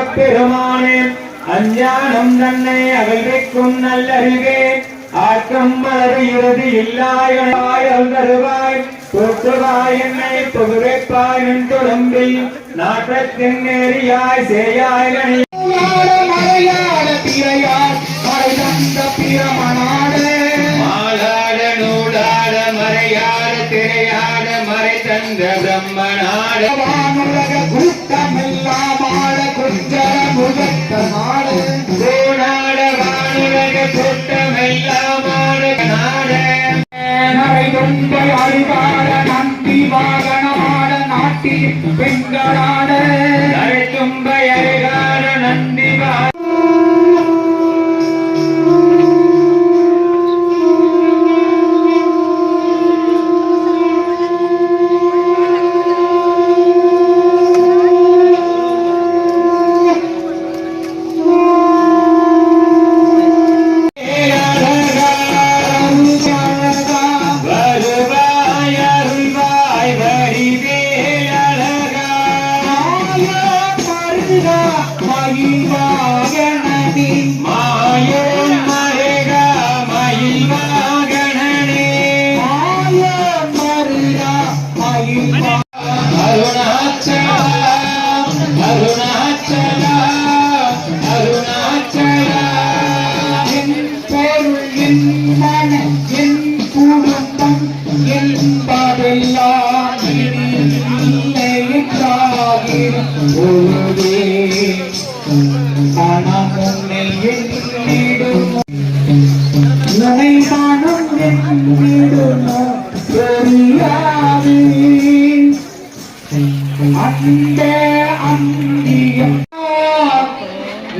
முகப்பெருமானே அஞ்ஞானம் தன்னை அகழ்விக்கும் நல்லருகே ஆக்கம் மலர் இறுதி இல்லாய் தருவாய் தோற்றுவாய் என்னை புகுவைப்பாய் நின் துளம்பில் நாட்டத்தின் நேரியாய் சேயாய் மாலாட நூலாட மறையாட திரையாட மறை தந்த பிரம்மனாட வானுலக கூட்டமெல்லாமாட குஞ்சர முகத்த நாடு கோணாட வானுலக கூட்டமெல்லாமாட நாட நரை தொண்டை அழுகாட நந்தி வாகனமாட நாட்டில் பெண்களாட நரை தும்பை அழுகாட நந்தி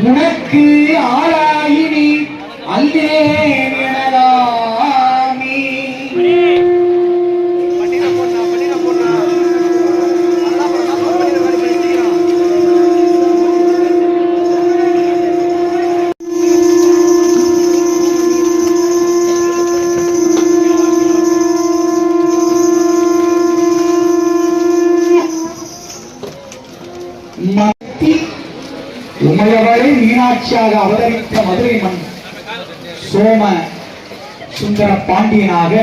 உனக்கு ஆளாயினி அல்லே உமையவரை மீனாட்சியாக அவதரித்த மதுரை மண் சோம சுந்தர பாண்டியனாக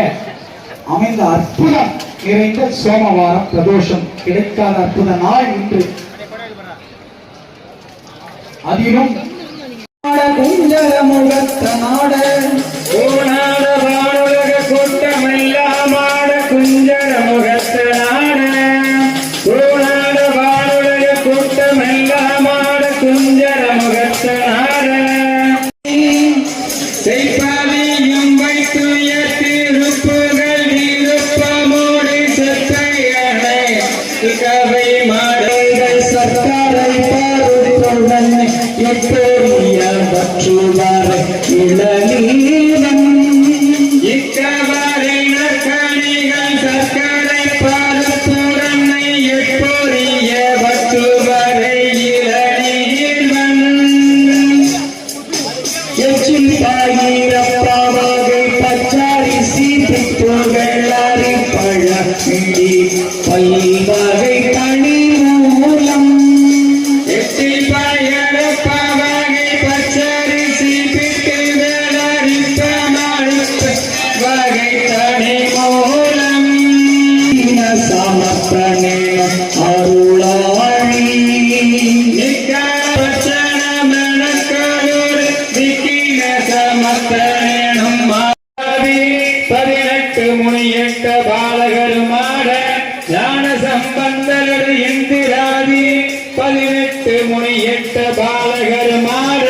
அமைந்த அற்புதம் நிறைந்த சோமவாரம் பிரதோஷம் கிடைக்காத அற்புத நாள் இன்று. அதிலும் முகத்த நாட கூட்டமெல்லாமாட குஞ்சர முகத்த நாட கூட்டமெல்லாமாட குஞ்சர முகத்த நாட செய்பாலையும் வைத்து திருப்புகள் இருப்பமோடு சத்தையனை கவை மாடுகள் சர்க்காரை பாருடன் எப்போரிய பற்றுவார இளநீரம் இக்கவரின் கணிகள் சர்க்கரை பாருடன் எப்போரிய பற்றுவரை பல்வகை தனி மூலம் எட்டில் பயண பவகை பச்சரிசி பிட்டு வகை தனி மூலம் சமப்பனே அருளாழி நிக்கணமெனக்கோடு விக்கின சமப்பனும் 18 முனியட்ட பாலகருமாட ஞான சம்பந்தரது எந்திராதி 18 முனியட்ட பாலகருமாட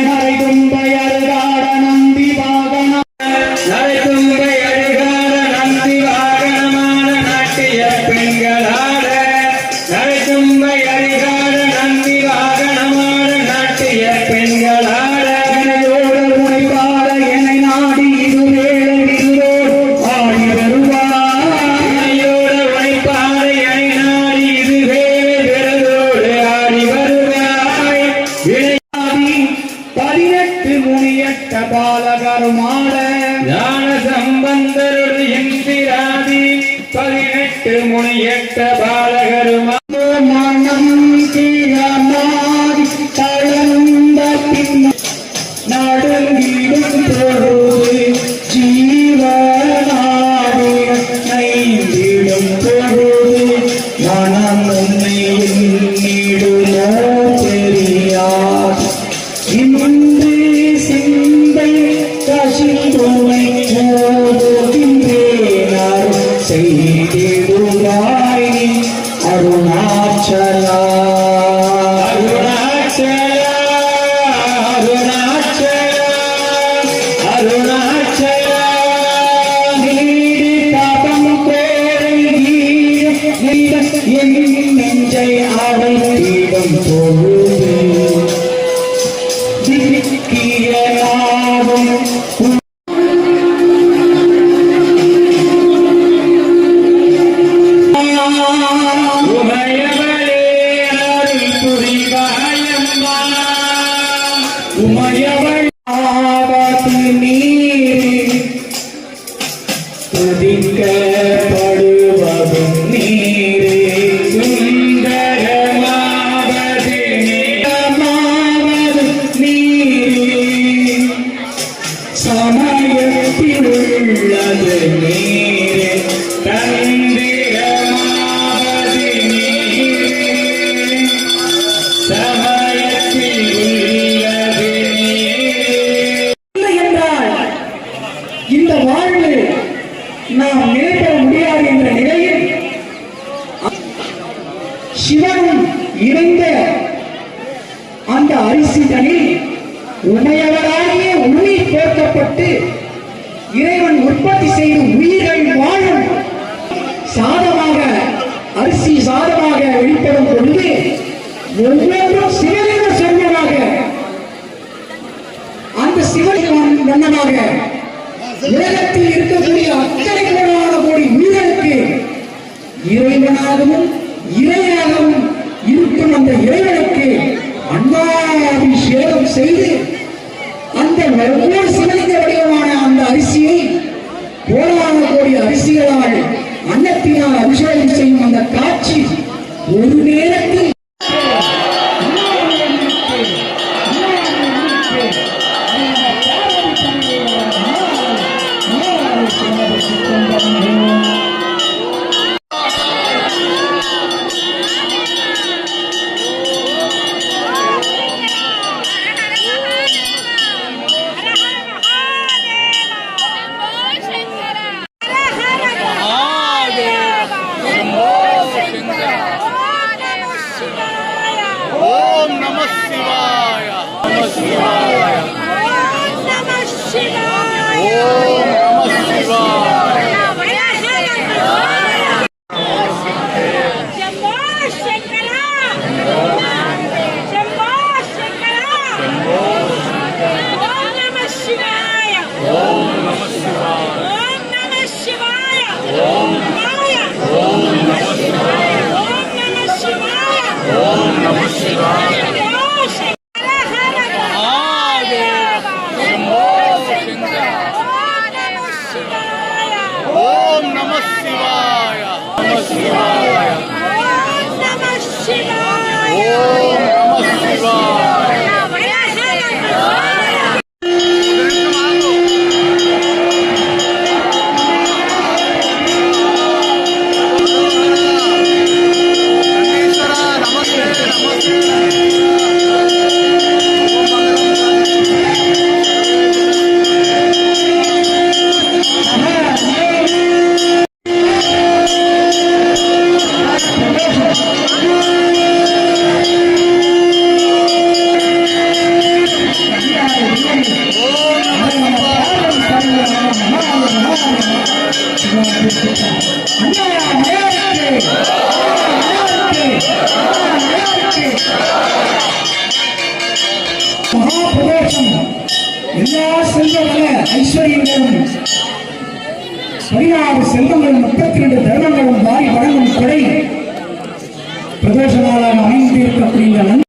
நரைதும்பை அருகாட நந்தி வாகன நரைதும்பை அருகாட நந்தி வாகனமான நாட்டிய பெண்களாட நரைதும்பை அருகாட நந்தி வாகனமான நாட்டிய பெண்களாட பாலகருமாட ஞான சம்பந்தருடு எந்திராதி 18 முனியட்ட பாலகருமாட மனம் தீரமாதி திருவாய் அருணாச்சலா அருணாச்சலா அருணாச்சலா அருணாச்சலா நீடி பாதம் கோரை என் நெஞ்சை அவை தீபம் பொழுது திக்கியலாகும் உமையவளே அருள் புரிவாயம்மா உமையவள் ஆபத்து நீர் துதிக்கப்படுவதும் நீரே சுந்தரமாவது மாவது நீரே சமயத்தில் உள்ளது நீரே தந்திரமாவது நீரே சமயத்தில் உள்ளது நீரே இல்லை என்றால் இந்த வாழ்வு நாம் நிலைபெற முடியாது என்ற நிலையில் சிவனும் இணைந்த அந்த அரிசிதனில் உமையவராகிய உண்மை போர்க்கப்பட்டு இறைவன் உற்பத்தி செய்து உயிர்கள் வாழும் சாதமாக அரிசி சாதமாக வெளிப்படும் பொழுது ஒவ்வொன்றும் சிவலிங்க சொந்தமாக அந்த சிவலிங்க வண்ணமாக உலகத்தில் இருக்கக்கூடிய அத்தனை கோடி உயிர்களுக்கு இறைவனாகவும் இறையாகவும் இருக்கும் அந்த இறைவனுக்கு அன்னாபிஷேகம் செய்து அந்த ஒவ்வொரு சிவலிங்க வடிவமான அந்த அரிசியை கோடான கோடி அரிசிகளால் அன்னத்தினால் அபிஷேகம் செய்யும் அந்த காட்சி ஒரு நேரத்தில் மகாபிரதோஷம் எல்லா செல்வங்கள ஐஸ்வர்யங்களும் 16 செல்வங்களும் 32 தர்மங்களும் வாரி வழங்கும் கொடை பிரதோஷ நாளாக அமைந்து இருக்கக்கூடிய